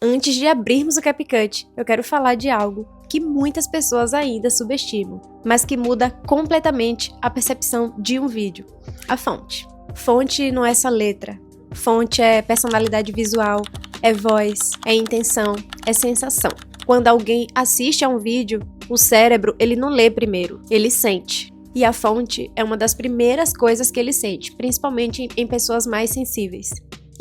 Antes de abrirmos o CapCut, eu quero falar de algo que muitas pessoas ainda subestimam, mas que muda completamente a percepção de um vídeo: a fonte. Fonte não é só letra. Fonte é personalidade visual, é voz, é intenção, é sensação. Quando alguém assiste a um vídeo, o cérebro, ele não lê primeiro, ele sente. E a fonte é uma das primeiras coisas que ele sente, principalmente em pessoas mais sensíveis.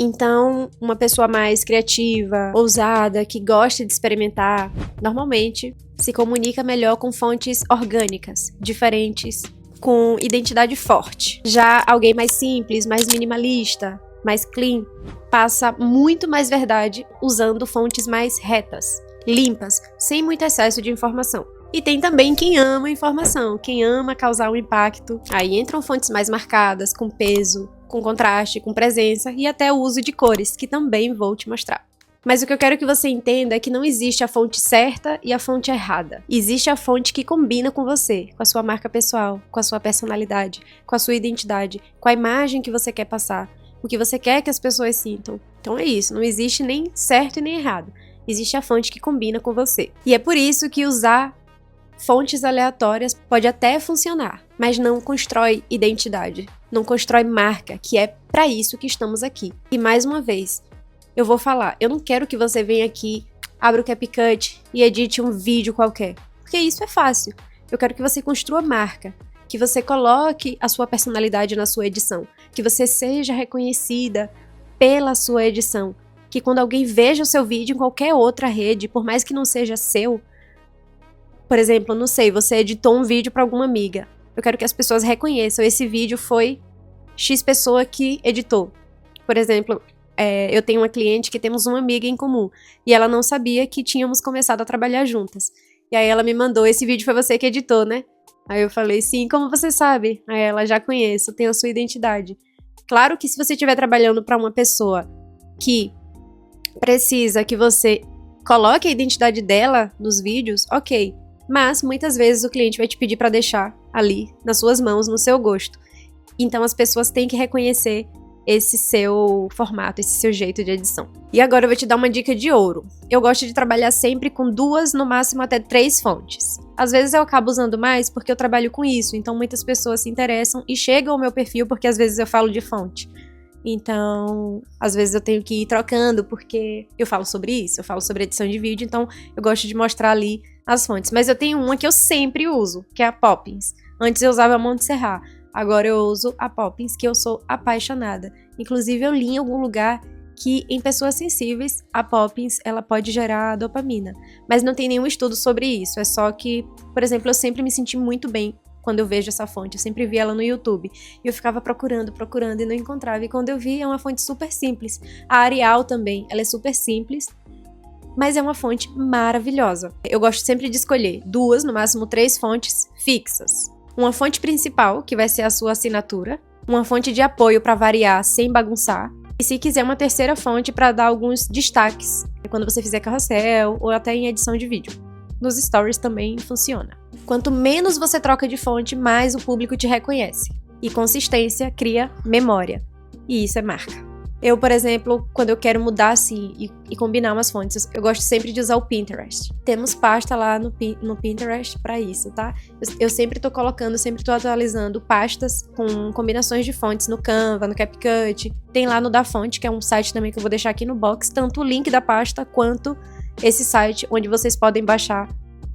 Então, uma pessoa mais criativa, ousada, que gosta de experimentar, normalmente se comunica melhor com fontes orgânicas, diferentes, com identidade forte. Já alguém mais simples, mais minimalista, mais clean, passa muito mais verdade usando fontes mais retas, limpas, sem muito excesso de informação. E tem também quem ama informação, quem ama causar um impacto. Aí entram fontes mais marcadas, com peso, com contraste, com presença e até o uso de cores, que também vou te mostrar. Mas o que eu quero que você entenda é que não existe a fonte certa e a fonte errada. Existe a fonte que combina com você, com a sua marca pessoal, com a sua personalidade, com a sua identidade, com a imagem que você quer passar, o que você quer que as pessoas sintam. Então é isso, não existe nem certo e nem errado. Existe a fonte que combina com você. E é por isso que usar fontes aleatórias pode até funcionar, mas não constrói identidade, não constrói marca, que é para isso que estamos aqui. E mais uma vez, eu vou falar, eu não quero que você venha aqui, abra o CapCut e edite um vídeo qualquer, porque isso é fácil. Eu quero que você construa marca, que você coloque a sua personalidade na sua edição, que você seja reconhecida pela sua edição, que quando alguém veja o seu vídeo em qualquer outra rede, por mais que não seja seu, por exemplo, não sei, você editou um vídeo para alguma amiga. Eu quero que as pessoas reconheçam, esse vídeo foi X pessoa que editou. Por exemplo, eu tenho uma cliente que temos uma amiga em comum, e ela não sabia que tínhamos começado a trabalhar juntas. E aí ela me mandou, esse vídeo foi você que editou, né? Aí eu falei, sim, como você sabe? Aí ela, já conheço, tem a sua identidade. Claro que se você estiver trabalhando para uma pessoa que precisa que você coloque a identidade dela nos vídeos, ok. Mas muitas vezes o cliente vai te pedir para deixar ali, nas suas mãos, no seu gosto. Então as pessoas têm que reconhecer esse seu formato, esse seu jeito de edição. E agora eu vou te dar uma dica de ouro. Eu gosto de trabalhar sempre com 2, no máximo até 3 fontes. Às vezes eu acabo usando mais porque eu trabalho com isso, então muitas pessoas se interessam e chegam ao meu perfil porque às vezes eu falo de fonte. Então, às vezes eu tenho que ir trocando porque eu falo sobre isso, eu falo sobre edição de vídeo, então eu gosto de mostrar ali as fontes. Mas eu tenho uma que eu sempre uso, que é a Poppins. Antes eu usava a Montserrat, agora eu uso a Poppins, que eu sou apaixonada. Inclusive eu li em algum lugar que em pessoas sensíveis a Poppins ela pode gerar dopamina. Mas não tem nenhum estudo sobre isso, é só que, por exemplo, eu sempre me senti muito bem quando eu vejo essa fonte, eu sempre vi ela no YouTube, e eu ficava procurando e não encontrava, e quando eu vi é uma fonte super simples. A Arial também, ela é super simples, mas é uma fonte maravilhosa. Eu gosto sempre de escolher 2, no máximo 3 fontes fixas. Uma fonte principal, que vai ser a sua assinatura, uma fonte de apoio para variar sem bagunçar, e se quiser uma terceira fonte para dar alguns destaques, quando você fizer carrossel ou até em edição de vídeo. Nos stories também funciona. Quanto menos você troca de fonte, mais o público te reconhece. E consistência cria memória. E isso é marca. Eu, por exemplo, quando eu quero mudar assim e combinar umas fontes, eu gosto sempre de usar o Pinterest. Temos pasta lá no Pinterest para isso, tá? Eu sempre tô colocando, sempre tô atualizando pastas com combinações de fontes no Canva, no CapCut. Tem lá no Da Fonte, que é um site também que eu vou deixar aqui no box, tanto o link da pasta quanto esse site onde vocês podem baixar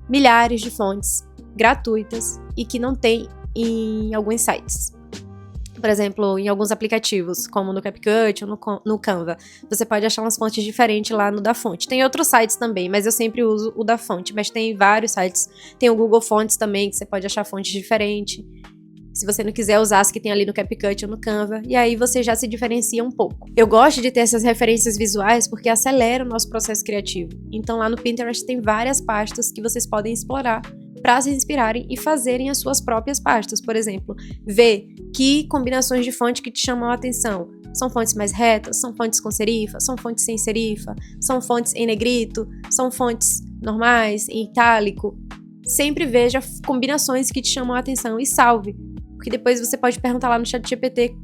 milhares de fontes gratuitas e que não tem em alguns sites. Por exemplo, em alguns aplicativos, como no CapCut ou no Canva, você pode achar umas fontes diferentes lá no Da Fonte. Tem outros sites também, mas eu sempre uso o Da Fonte, mas tem vários sites. Tem o Google Fontes também, que você pode achar fontes diferentes. Se você não quiser usar as que tem ali no CapCut ou no Canva, e aí você já se diferencia um pouco. Eu gosto de ter essas referências visuais porque acelera o nosso processo criativo. Então lá no Pinterest tem várias pastas que vocês podem explorar para se inspirarem e fazerem as suas próprias pastas. Por exemplo, ver que combinações de fonte que te chamam a atenção. São fontes mais retas, são fontes com serifa, são fontes sem serifa, são fontes em negrito, são fontes normais, em itálico. Sempre veja combinações que te chamam a atenção e salve. Porque depois você pode perguntar lá no ChatGPT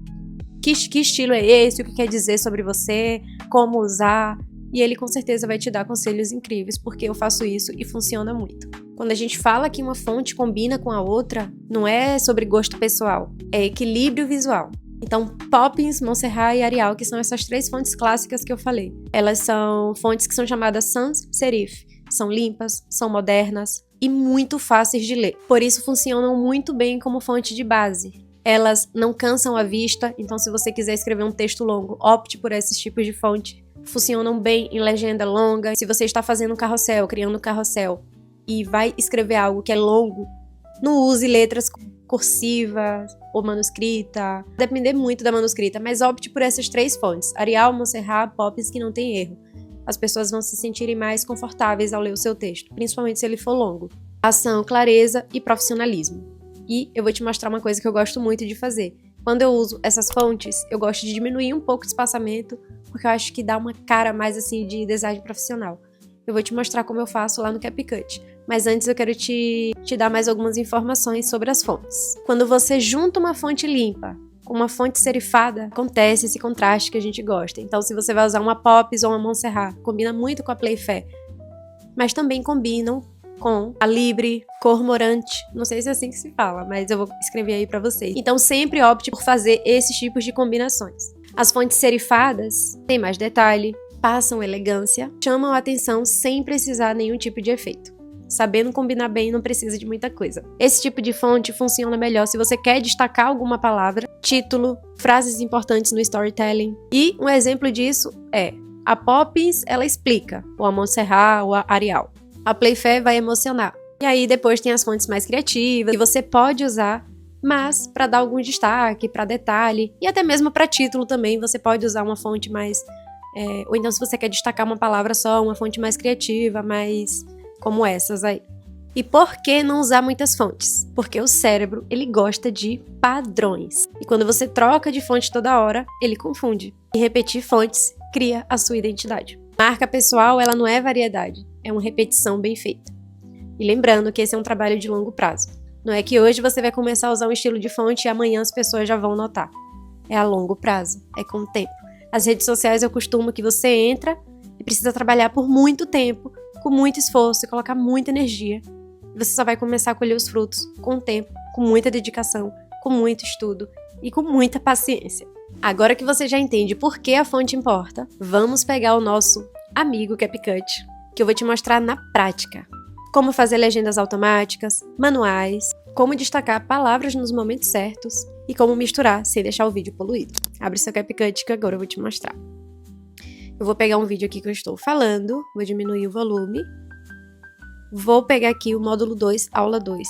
que estilo é esse, o que quer dizer sobre você, como usar. e ele com certeza vai te dar conselhos incríveis, porque eu faço isso e funciona muito. Quando a gente fala que uma fonte combina com a outra, não é sobre gosto pessoal, é equilíbrio visual. Então, Poppins, Montserrat e Arial, que são essas 3 fontes clássicas que eu falei. Elas são fontes que são chamadas sans serif. São limpas, são modernas e muito fáceis de ler. Por isso, funcionam muito bem como fonte de base. Elas não cansam a vista, então se você quiser escrever um texto longo, opte por esses tipos de fonte. Funcionam bem em legenda longa. Se você está fazendo um carrossel, criando um carrossel, e vai escrever algo que é longo, não use letras cursivas ou manuscrita. Depender muito da manuscrita, mas opte por essas 3 fontes. Arial, Montserrat, Poppins, que não tem erro. As pessoas vão se sentirem mais confortáveis ao ler o seu texto, principalmente se ele for longo. Ação, clareza e profissionalismo. E eu vou te mostrar uma coisa que eu gosto muito de fazer. Quando eu uso essas fontes, eu gosto de diminuir um pouco o espaçamento, porque eu acho que dá uma cara mais assim de design profissional. Eu vou te mostrar como eu faço lá no CapCut. Mas antes eu quero te dar mais algumas informações sobre as fontes. Quando você junta uma fonte limpa com uma fonte serifada, acontece esse contraste que a gente gosta. Então, se você vai usar uma Poppins ou uma Montserrat, combina muito com a Playfair. Mas também combinam com a Libre, Cormorante, não sei se é assim que se fala, mas eu vou escrever aí pra vocês. Então, sempre opte por fazer esses tipos de combinações. As fontes serifadas têm mais detalhe, passam elegância, chamam a atenção sem precisar nenhum tipo de efeito. Sabendo combinar bem, não precisa de muita coisa. Esse tipo de fonte funciona melhor se você quer destacar alguma palavra, título, frases importantes no storytelling. E um exemplo disso é a Poppins, ela explica, ou a Montserrat ou a Arial. A Playfair vai emocionar. E aí depois tem as fontes mais criativas que você pode usar, mas para dar algum destaque, para detalhe e até mesmo para título também você pode usar uma fonte mais... ou então se você quer destacar uma palavra só, uma fonte mais criativa, mais... como essas aí. E por que não usar muitas fontes? Porque o cérebro, ele gosta de padrões. E quando você troca de fonte toda hora, ele confunde. E repetir fontes cria a sua identidade. Marca pessoal, ela não é variedade, é uma repetição bem feita. E lembrando que esse é um trabalho de longo prazo. Não é que hoje você vai começar a usar um estilo de fonte e amanhã as pessoas já vão notar. É a longo prazo, é com o tempo. As redes sociais eu costumo que você entra e precisa trabalhar por muito tempo, com muito esforço e colocar muita energia. Você só vai começar a colher os frutos com o tempo, com muita dedicação, com muito estudo e com muita paciência. Agora que você já entende por que a fonte importa, vamos pegar o nosso amigo CapCut, que eu vou te mostrar na prática. Como fazer legendas automáticas, manuais, como destacar palavras nos momentos certos e como misturar sem deixar o vídeo poluído. Abre seu CapCut que agora eu vou te mostrar. Eu vou pegar um vídeo aqui que eu estou falando, vou diminuir o volume. Vou pegar aqui o módulo 2, aula 2.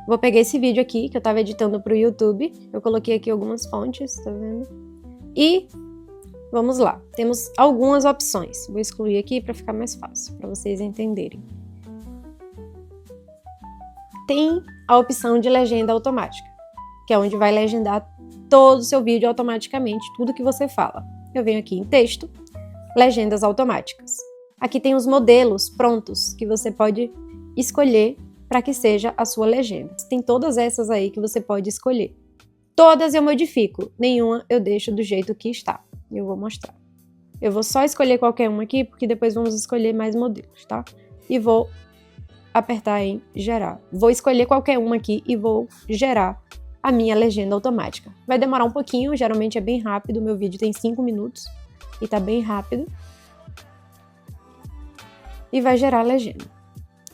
Vou pegar esse vídeo aqui que eu estava editando para o YouTube. Eu coloquei aqui algumas fontes, tá vendo? E vamos lá. Temos algumas opções. Vou excluir aqui para ficar mais fácil, para vocês entenderem. Tem a opção de legenda automática, que é onde vai legendar todo o seu vídeo automaticamente, tudo que você fala. Eu venho aqui em texto, legendas automáticas. Aqui tem os modelos prontos que você pode escolher para que seja a sua legenda. Tem todas essas aí que você pode escolher. Todas eu modifico, nenhuma eu deixo do jeito que está. Eu vou mostrar. Eu vou só escolher qualquer uma aqui, porque depois vamos escolher mais modelos, tá? E vou apertar em gerar. Vou escolher qualquer uma aqui e vou gerar a minha legenda automática. Vai demorar um pouquinho, geralmente é bem rápido, meu vídeo tem 5 minutos e tá bem rápido. E vai gerar a legenda.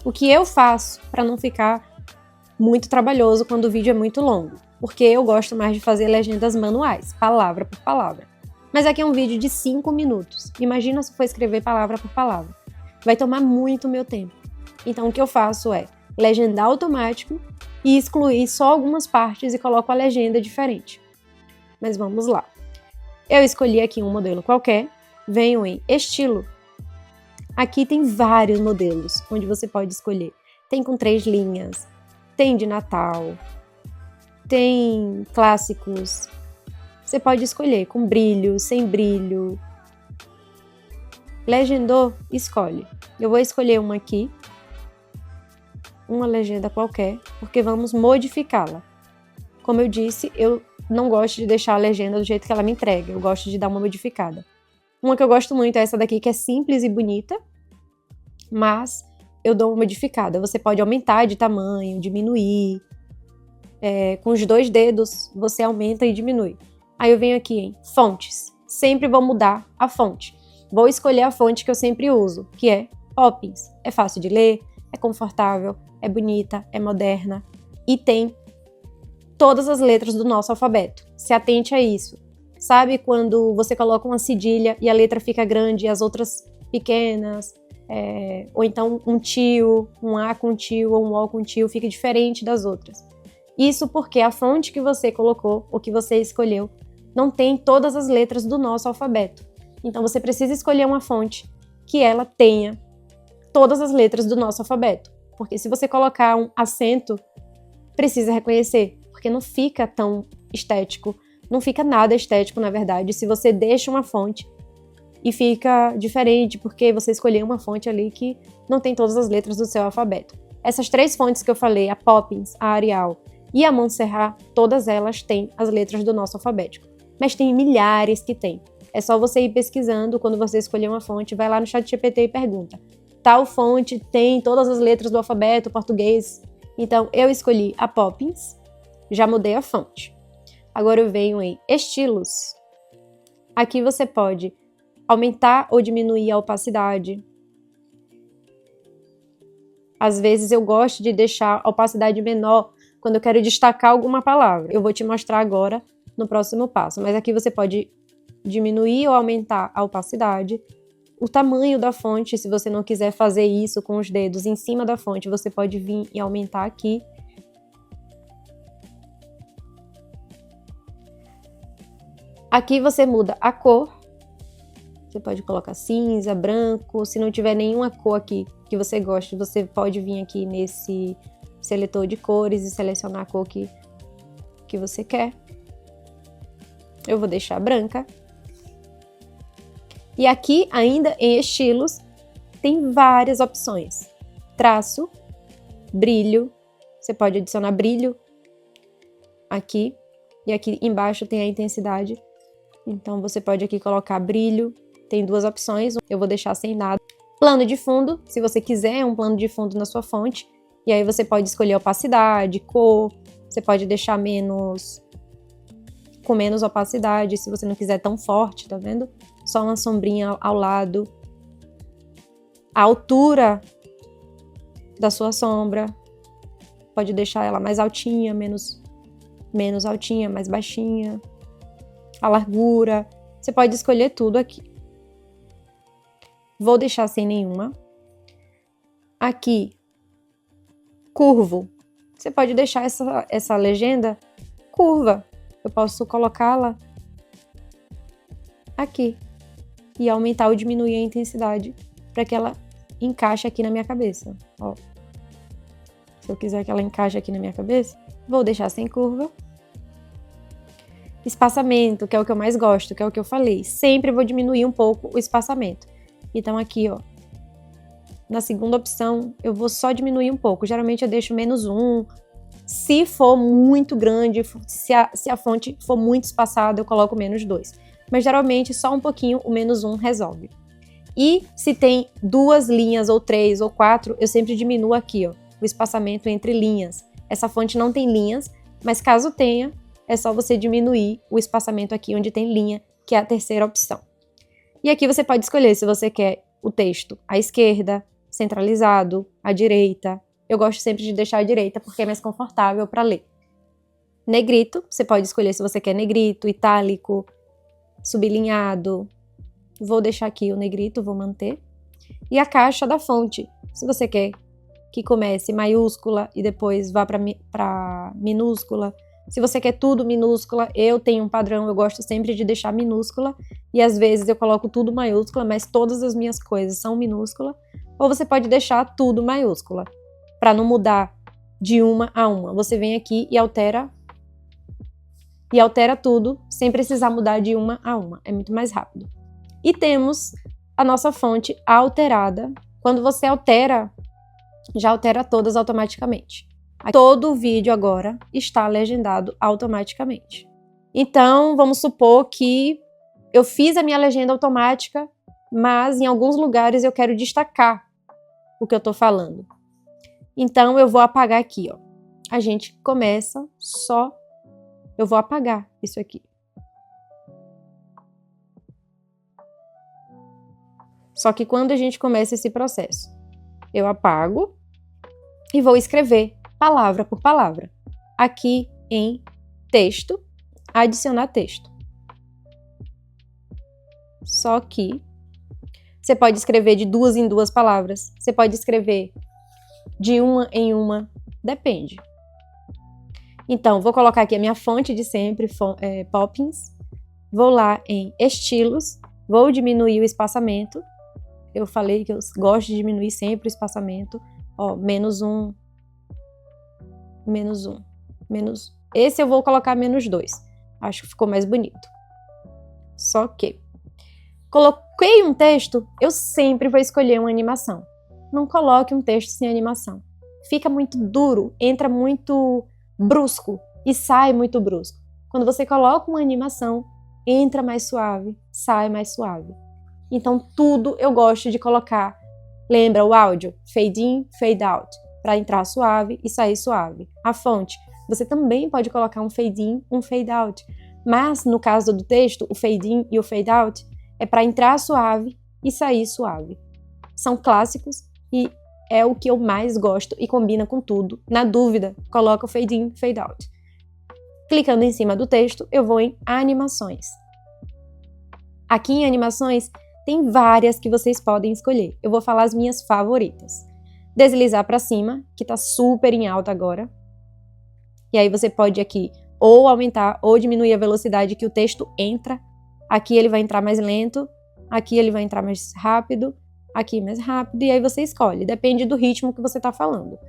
O que eu faço para não ficar muito trabalhoso quando o vídeo é muito longo? Porque eu gosto mais de fazer legendas manuais, palavra por palavra. Mas aqui é um vídeo de 5 minutos. Imagina se eu for escrever palavra por palavra. Vai tomar muito meu tempo. Então o que eu faço é legendar automático e excluir só algumas partes e coloco a legenda diferente. Mas vamos lá. Eu escolhi aqui um modelo qualquer, venho em estilo. Aqui tem vários modelos onde você pode escolher. Tem com 3 linhas, tem de Natal, tem clássicos. Você pode escolher com brilho, sem brilho. Legendou, escolhe. Eu vou escolher uma aqui, uma legenda qualquer, porque vamos modificá-la. Como eu disse, eu não gosto de deixar a legenda do jeito que ela me entrega, eu gosto de dar uma modificada. Uma que eu gosto muito é essa daqui, que é simples e bonita, mas eu dou uma modificada. Você pode aumentar de tamanho, diminuir. Com os 2 dedos, você aumenta e diminui. Aí eu venho aqui em fontes. Sempre vou mudar a fonte. Vou escolher a fonte que eu sempre uso, que é Poppins. É fácil de ler, é confortável, é bonita, é moderna e tem todas as letras do nosso alfabeto. Se atente a isso. Sabe quando você coloca uma cedilha e a letra fica grande e as outras pequenas? Ou então um tio, um A com tio ou um O com tio fica diferente das outras. Isso porque a fonte que você colocou, ou que você escolheu, não tem todas as letras do nosso alfabeto. Então você precisa escolher uma fonte que ela tenha todas as letras do nosso alfabeto. Porque se você colocar um acento, precisa reconhecer, porque não fica tão estético, não fica nada estético, na verdade, se você deixa uma fonte e fica diferente, porque você escolheu uma fonte ali que não tem todas as letras do seu alfabeto. Essas 3 fontes que eu falei, a Poppins, a Arial e a Montserrat, todas elas têm as letras do nosso alfabeto. Mas tem milhares que tem. É só você ir pesquisando, quando você escolher uma fonte, vai lá no ChatGPT e pergunta: tal fonte tem todas as letras do alfabeto português? Então, eu escolhi a Poppins, já mudei a fonte. Agora eu venho em estilos. Aqui você pode aumentar ou diminuir a opacidade. Às vezes eu gosto de deixar a opacidade menor quando eu quero destacar alguma palavra. Eu vou te mostrar agora no próximo passo, mas aqui você pode diminuir ou aumentar a opacidade. O tamanho da fonte, se você não quiser fazer isso com os dedos em cima da fonte, você pode vir e aumentar aqui. Aqui você muda a cor. Você pode colocar cinza, branco. Se não tiver nenhuma cor aqui que você goste, você pode vir aqui nesse seletor de cores e selecionar a cor que você quer. Eu vou deixar branca. E aqui, ainda em estilos, tem várias opções. Traço, brilho. Você pode adicionar brilho aqui. E aqui embaixo tem a intensidade. Então, você pode aqui colocar brilho. Tem 2 opções. Eu vou deixar sem nada. Plano de fundo, se você quiser um plano de fundo na sua fonte. E aí você pode escolher opacidade, cor. Você pode deixar com menos opacidade, se você não quiser tão forte, tá vendo? Só uma sombrinha ao lado. A altura da sua sombra. Pode deixar ela mais altinha, menos altinha, mais baixinha. A largura. Você pode escolher tudo aqui. Vou deixar sem nenhuma. Aqui, curvo. Você pode deixar essa legenda curva. Eu posso colocá-la aqui e aumentar ou diminuir a intensidade para que ela encaixe aqui na minha cabeça. Ó. Se eu quiser que ela encaixe aqui na minha cabeça, vou deixar sem curva. Espaçamento, que é o que eu mais gosto, que é o que eu falei. Sempre vou diminuir um pouco o espaçamento. Então aqui, ó, na segunda opção, eu vou só diminuir um pouco. Geralmente eu deixo -1. Se for muito grande, se a fonte for muito espaçada, eu coloco -2. Mas geralmente só um pouquinho o -1 resolve. E se tem 2 linhas, ou 3, ou 4, eu sempre diminuo aqui, ó, o espaçamento entre linhas. Essa fonte não tem linhas, mas caso tenha, é só você diminuir o espaçamento aqui onde tem linha, que é a terceira opção. E aqui você pode escolher se você quer o texto à esquerda, centralizado, à direita. Eu gosto sempre de deixar à direita porque é mais confortável para ler. Negrito, você pode escolher se você quer negrito, itálico, sublinhado. Vou deixar aqui o negrito, vou manter. E a caixa da fonte, se você quer que comece maiúscula e depois vá para minúscula. Se você quer tudo minúscula, eu tenho um padrão, eu gosto sempre de deixar minúscula. E às vezes eu coloco tudo maiúscula, mas todas as minhas coisas são minúscula. Ou você pode deixar tudo maiúscula, para não mudar de uma a uma. Você vem aqui e altera tudo, sem precisar mudar de uma a uma. É muito mais rápido. E temos a nossa fonte alterada. Quando você altera, já altera todas automaticamente. Todo o vídeo agora está legendado automaticamente. Então, vamos supor que eu fiz a minha legenda automática, mas em alguns lugares eu quero destacar o que eu tô falando. Então, eu vou apagar aqui, ó. A gente começa só... Eu vou apagar isso aqui. Só que quando a gente começa esse processo, eu apago e vou escrever palavra por palavra. Aqui em texto, adicionar texto. Só que você pode escrever de 2 em 2 palavras. Você pode escrever de uma em uma. Depende. Então, vou colocar aqui a minha fonte de sempre, Poppins. Vou lá em estilos. Vou diminuir o espaçamento. Eu falei que eu gosto de diminuir sempre o espaçamento. Ó, -1. -1. Esse eu vou colocar -2. Acho que ficou mais bonito. Só que... Coloquei um texto, eu sempre vou escolher uma animação. Não coloque um texto sem animação. Fica muito duro, entra muito brusco e sai muito brusco. Quando você coloca uma animação, entra mais suave, sai mais suave. Então tudo eu gosto de colocar. Lembra o áudio? Fade in, fade out. Para entrar suave e sair suave. A fonte, você também pode colocar um fade in, um fade out. Mas no caso do texto, o fade in e o fade out é para entrar suave e sair suave. São clássicos e é o que eu mais gosto e combina com tudo. Na dúvida, coloca o fade in, fade out. Clicando em cima do texto, eu vou em animações. Aqui em animações, tem várias que vocês podem escolher. Eu vou falar as minhas favoritas. Deslizar para cima, que está super em alta agora. E aí você pode aqui ou aumentar ou diminuir a velocidade que o texto entra. Aqui ele vai entrar mais lento, aqui ele vai entrar mais rápido, aqui mais rápido, e aí você escolhe, depende do ritmo que você está falando.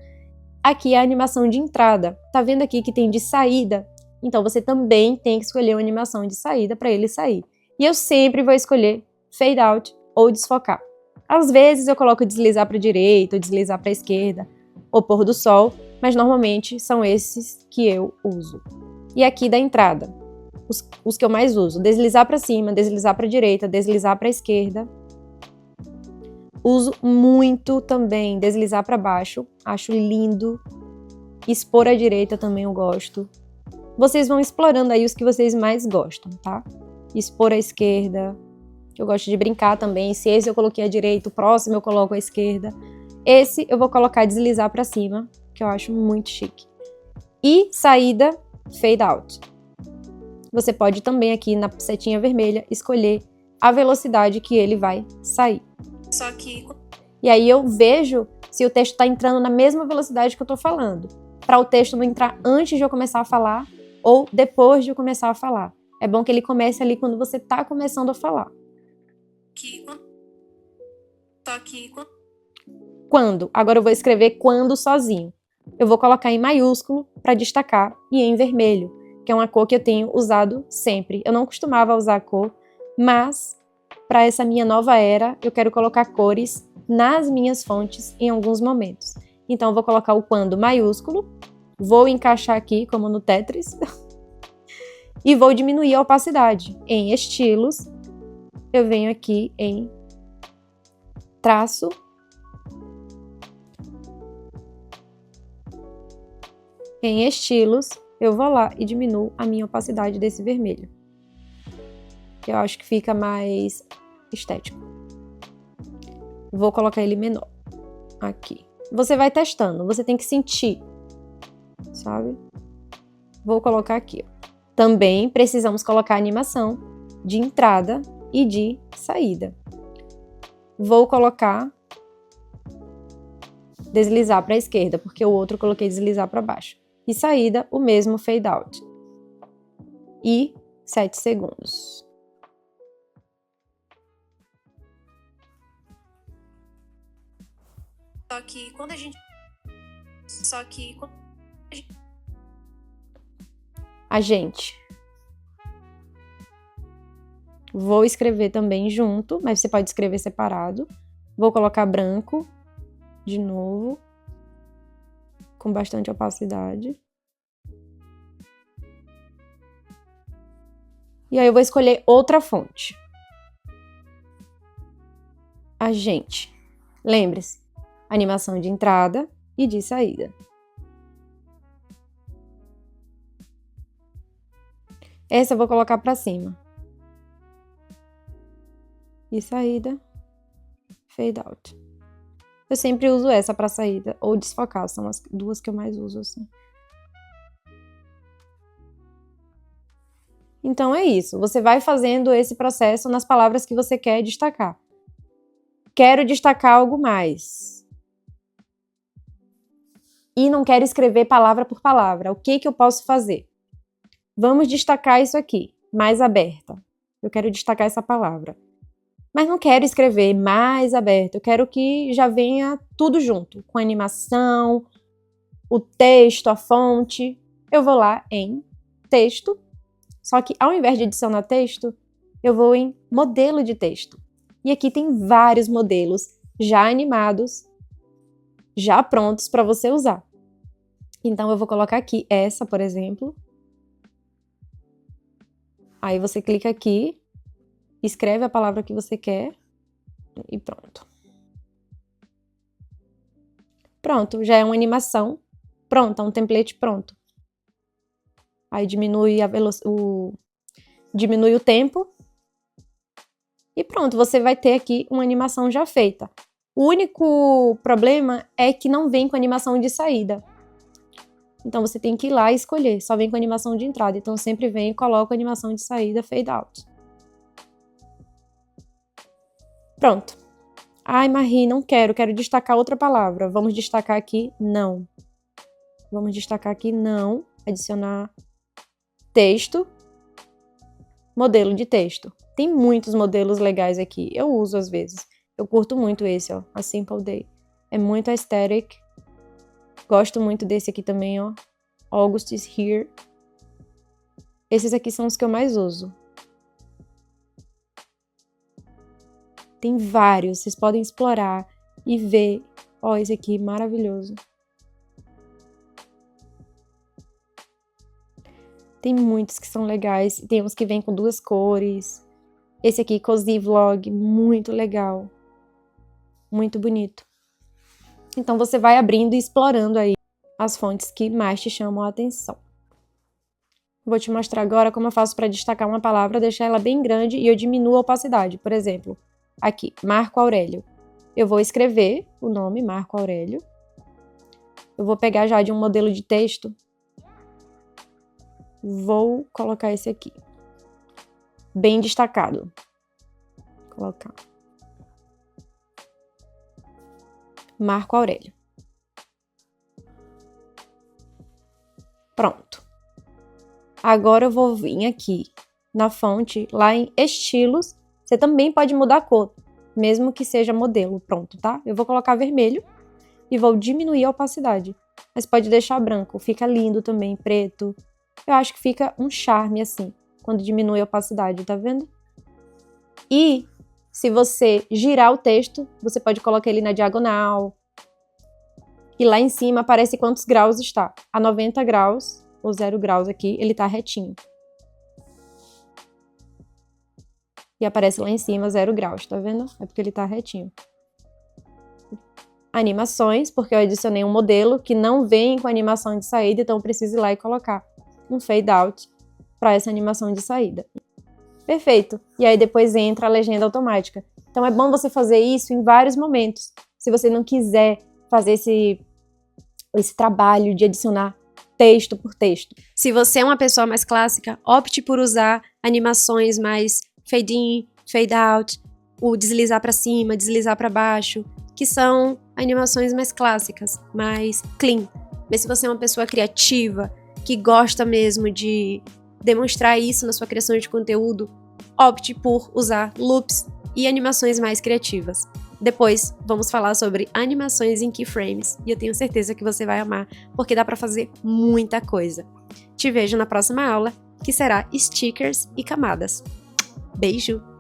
Aqui é a animação de entrada, tá vendo aqui que tem de saída? Então você também tem que escolher uma animação de saída para ele sair. E eu sempre vou escolher fade out ou desfocar. Às vezes eu coloco deslizar para a direita ou deslizar para a esquerda, ou pôr do sol, mas normalmente são esses que eu uso. E aqui da entrada, os que eu mais uso, deslizar para cima, deslizar para a direita, deslizar para a esquerda. Uso muito também deslizar para baixo, acho lindo. Expor à direita também eu gosto. Vocês vão explorando aí os que vocês mais gostam, tá? Expor à esquerda, eu gosto de brincar também. Se esse eu coloquei à direita, o próximo eu coloco à esquerda. Esse eu vou colocar deslizar para cima, que eu acho muito chique. E saída, fade out. Você pode também aqui na setinha vermelha escolher a velocidade que ele vai sair. Só que... E aí eu vejo se o texto está entrando na mesma velocidade que eu estou falando. Para o texto não entrar antes de eu começar a falar ou depois de eu começar a falar. É bom que ele comece ali quando você está começando a falar. Só que... Quando? Agora eu vou escrever quando sozinho. Eu vou colocar em maiúsculo para destacar e em vermelho, que é uma cor que eu tenho usado sempre. Eu não costumava usar cor, mas para essa minha nova era, eu quero colocar cores nas minhas fontes em alguns momentos. Então eu vou colocar o quando maiúsculo, vou encaixar aqui como no Tetris e vou diminuir a opacidade. Em estilos, eu venho aqui em traço, em estilos, eu vou lá e diminuo a minha opacidade desse vermelho. Eu acho que fica mais estético. Vou colocar ele menor. Aqui. Você vai testando, você tem que sentir, sabe? Vou colocar aqui, ó. Também precisamos colocar animação de entrada e de saída. Vou colocar deslizar para a esquerda, porque o outro eu coloquei deslizar para baixo. E saída, o mesmo fade out. E 7 segundos. Só que quando a gente... A gente. Vou escrever também junto, mas você pode escrever separado. Vou colocar branco, de novo, com bastante opacidade. E aí eu vou escolher outra fonte. Agente. Lembre-se, animação de entrada e de saída. Essa eu vou colocar para cima. E saída, fade out. Eu sempre uso essa para saída ou desfocar, são as duas que eu mais uso assim. Então é isso, você vai fazendo esse processo nas palavras que você quer destacar. Quero destacar algo mais. E não quero escrever palavra por palavra. O que eu posso fazer? Vamos destacar isso aqui, mais aberta. Eu quero destacar essa palavra. Mas não quero escrever mais aberta. Eu quero que já venha tudo junto, com a animação, o texto, a fonte. Eu vou lá em texto. Só que ao invés de adicionar texto, eu vou em modelo de texto. E aqui tem vários modelos já animados, já prontos para você usar. Então eu vou colocar aqui essa, por exemplo. Aí você clica aqui, escreve a palavra que você quer e pronto. Pronto, já é uma animação pronta, um template pronto. Aí diminui diminui o tempo. E pronto, você vai ter aqui uma animação já feita. O único problema é que não vem com animação de saída. Então você tem que ir lá e escolher, só vem com animação de entrada. Então sempre vem e coloca a animação de saída fade out. Pronto. Ai, Marie, não quero destacar outra palavra. Vamos destacar aqui não. Vamos destacar aqui não, adicionar texto, modelo de texto. Tem muitos modelos legais aqui. Eu uso às vezes. Eu curto muito esse, ó. A Simple Day. É muito aesthetic. Gosto muito desse aqui também, ó. August is here. Esses aqui são os que eu mais uso. Tem vários. Vocês podem explorar e ver. Ó, esse aqui, maravilhoso. Tem muitos que são legais. Tem uns que vêm com duas cores. Esse aqui, Cozy Vlog, muito legal. Muito bonito. Então, você vai abrindo e explorando aí as fontes que mais te chamam a atenção. Vou te mostrar agora como eu faço para destacar uma palavra, deixar ela bem grande e eu diminuo a opacidade. Por exemplo, aqui, Marco Aurélio. Eu vou escrever o nome, Marco Aurélio. Eu vou pegar já de um modelo de texto. Vou colocar esse aqui. Bem destacado. Vou colocar. Marco Aurélio. Pronto. Agora eu vou vir aqui na fonte, lá em estilos. Você também pode mudar a cor, mesmo que seja modelo. Pronto, tá? Eu vou colocar vermelho e vou diminuir a opacidade. Mas pode deixar branco, fica lindo também, preto. Eu acho que fica um charme assim, quando diminui a opacidade, tá vendo? E se você girar o texto, você pode colocar ele na diagonal. E lá em cima aparece quantos graus está. A 90 graus, ou 0 graus aqui, ele tá retinho. E aparece lá em cima 0 graus, tá vendo? É porque ele tá retinho. Animações, porque eu adicionei um modelo que não vem com animação de saída, então eu preciso ir lá e colocar um fade out para essa animação de saída. Perfeito. E aí depois entra a legenda automática. Então é bom você fazer isso em vários momentos. Se você não quiser fazer esse trabalho de adicionar texto por texto. Se você é uma pessoa mais clássica, opte por usar animações mais fade in, fade out, o deslizar para cima, deslizar para baixo, que são animações mais clássicas, mais clean. Mas se você é uma pessoa criativa, que gosta mesmo de demonstrar isso na sua criação de conteúdo, opte por usar loops e animações mais criativas. Depois, vamos falar sobre animações em keyframes, e eu tenho certeza que você vai amar, porque dá para fazer muita coisa. Te vejo na próxima aula, que será stickers e camadas. Beijo!